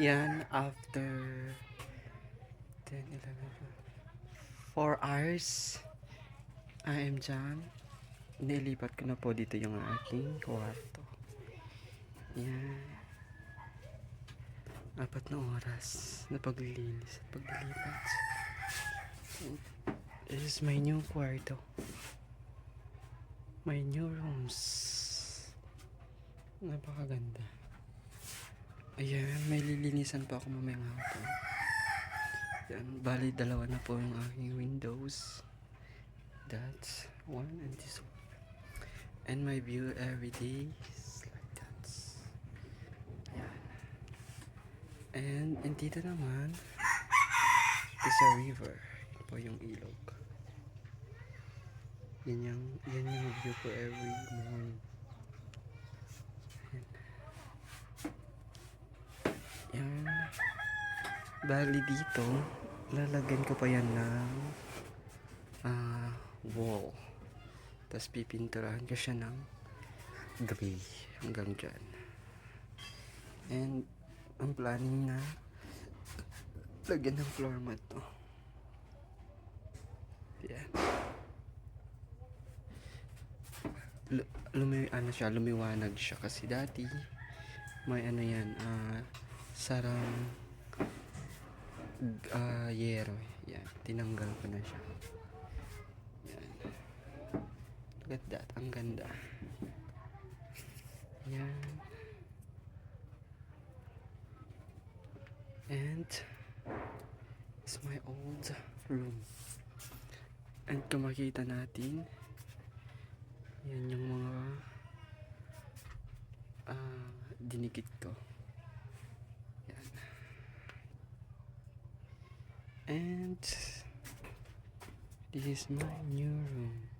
Yan, after 10, 11, 4 hours, I am done. Nilipat ko na po dito yung aking kwarto. Yan. 4 na oras na paglilinis at paglilipat. This is my new kwarto. My new rooms. Napakaganda. Ayan, may lilinisan pa ako mamayang hapon. Yan, bali 2 na po yung aking windows. That's one and this one. And my view every day is like that. Yan. And dito naman is a river. Yan po yung ilog. Yan yung view ko every morning. Yan. Bali dito, lalagyan ko pa yan ng wall. Tapos pipinturahan ko siya ng gray hanggang dyan. And ang planning na lagyan ng floor mat to. Yan. Lumiwanag siya kasi dati may yan, sarang yero. Yan, tinanggal ko na siya. Yan. Look at that, ang ganda. Yan. And it's my old room. And kung makita natin, yan yung mga dinikit ko. Yan. And this is my new room.